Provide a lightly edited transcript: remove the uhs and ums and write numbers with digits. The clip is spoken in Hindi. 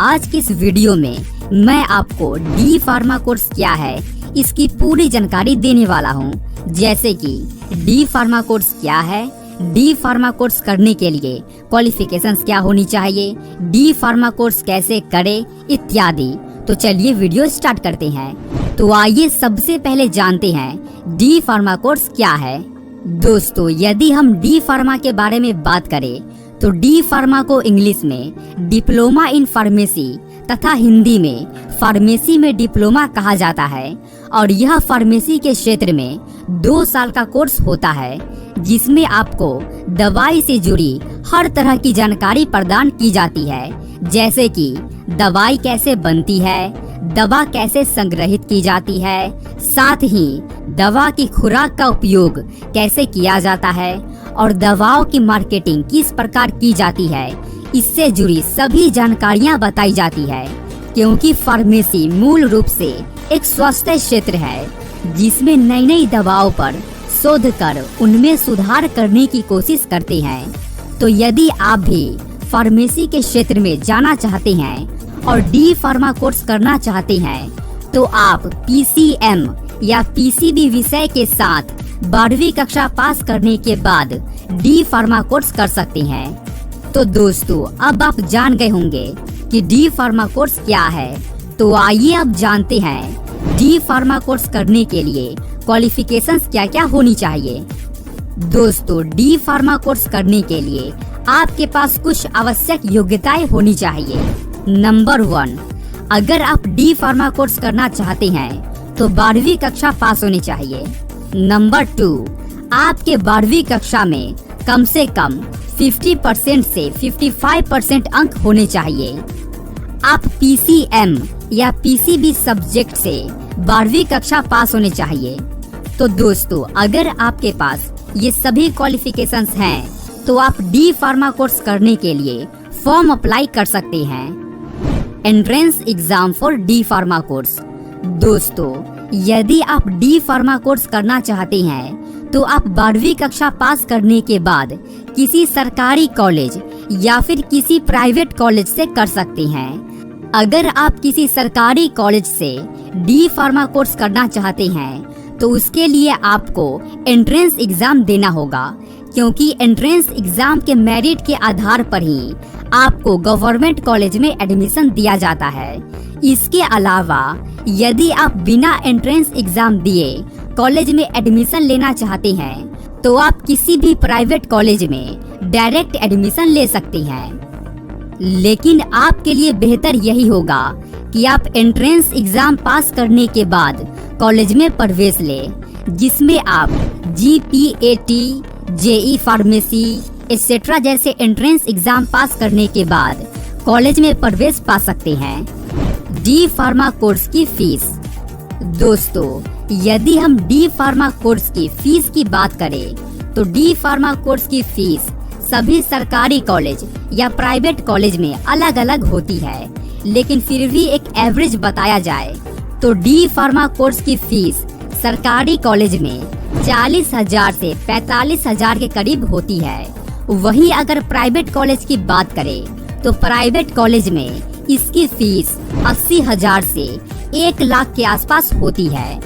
आज की इस वीडियो में मैं आपको डी फार्मा कोर्स क्या है इसकी पूरी जानकारी देने वाला हूँ, जैसे कि डी फार्मा कोर्स क्या है, डी फार्मा कोर्स करने के लिए क्वालिफिकेशंस क्या होनी चाहिए, डी फार्मा कोर्स कैसे करें इत्यादि। तो चलिए वीडियो स्टार्ट करते हैं। तो आइए सबसे पहले जानते हैं डी फार्मा कोर्स क्या है। दोस्तों, यदि हम डी फार्मा के बारे में बात करें तो डी फार्मा को इंग्लिश में डिप्लोमा इन फार्मेसी तथा हिंदी में फार्मेसी में डिप्लोमा कहा जाता है और यह फार्मेसी के क्षेत्र में 2 साल का कोर्स होता है, जिसमें आपको दवाई से जुड़ी हर तरह की जानकारी प्रदान की जाती है, जैसे कि दवाई कैसे बनती है, दवा कैसे संग्रहित की जाती है, साथ ही दवा की खुराक का उपयोग कैसे किया जाता है और दवाओं की मार्केटिंग किस प्रकार की जाती है, इससे जुड़ी सभी जानकारियां बताई जाती है। क्योंकि फार्मेसी मूल रूप से एक स्वास्थ्य क्षेत्र है जिसमें नई नई दवाओं पर शोध कर उनमें सुधार करने की कोशिश करते हैं। तो यदि आप भी फार्मेसी के क्षेत्र में जाना चाहते हैं और डी फार्मा कोर्स करना चाहते हैं तो आप पीसीएम या पीसीबी विषय के साथ 12वीं कक्षा पास करने के बाद डी फार्मा कोर्स कर सकते हैं। तो दोस्तों, अब आप जान गए होंगे कि डी फार्मा कोर्स क्या है। तो आइए अब जानते हैं डी फार्मा कोर्स करने के लिए क्वालिफिकेशंस क्या क्या होनी चाहिए। दोस्तों, डी फार्मा कोर्स करने के लिए आपके पास कुछ आवश्यक योग्यताएं होनी चाहिए। नंबर 1, अगर आप डी फार्मा कोर्स करना चाहते हैं तो 12वीं कक्षा पास होनी चाहिए। नंबर 2, आपके 12वीं कक्षा में कम से कम 50% से 55% अंक होने चाहिए। आप पीसीएम या पीसीबी सब्जेक्ट से 12वीं कक्षा पास होने चाहिए। तो दोस्तों, अगर आपके पास ये सभी क्वालिफिकेशंस हैं तो आप डी फार्मा कोर्स करने के लिए फॉर्म अप्लाई कर सकते हैं। Entrance exam for D pharma course. दोस्तों, यदि आप डी फार्मा कोर्स करना चाहते हैं तो आप 12वीं कक्षा पास करने के बाद किसी सरकारी कॉलेज या फिर किसी प्राइवेट कॉलेज से कर सकते हैं। अगर आप किसी सरकारी कॉलेज से डी फार्मा कोर्स करना चाहते हैं तो उसके लिए आपको एंट्रेंस एग्जाम देना होगा, क्योंकि एंट्रेंस एग्जाम के मेरिट के आधार पर ही आपको गवर्नमेंट कॉलेज में एडमिशन दिया जाता है। इसके अलावा यदि आप बिना एंट्रेंस एग्जाम दिए कॉलेज में एडमिशन लेना चाहते हैं तो आप किसी भी प्राइवेट कॉलेज में डायरेक्ट एडमिशन ले सकते हैं। लेकिन आपके लिए बेहतर यही होगा कि आप एंट्रेंस एग्जाम पास करने के बाद कॉलेज में प्रवेश लें, जिसमें आप जीपीएटी, जेई फार्मेसी एक्सेट्रा जैसे एंट्रेंस एग्जाम पास करने के बाद कॉलेज में प्रवेश पा सकते हैं। डी फार्मा कोर्स की फीस। दोस्तों, यदि हम डी फार्मा कोर्स की फीस की बात करें तो डी फार्मा कोर्स की फीस सभी सरकारी कॉलेज या प्राइवेट कॉलेज में अलग अलग होती है, लेकिन फिर भी एक एवरेज बताया जाए तो डी फार्मा कोर्स की फीस सरकारी कॉलेज में 40,000 से 45,000 के करीब होती है। वहीं अगर प्राइवेट कॉलेज की बात करें तो प्राइवेट कॉलेज में इसकी फीस 80,000 से 1 लाख के आसपास होती है।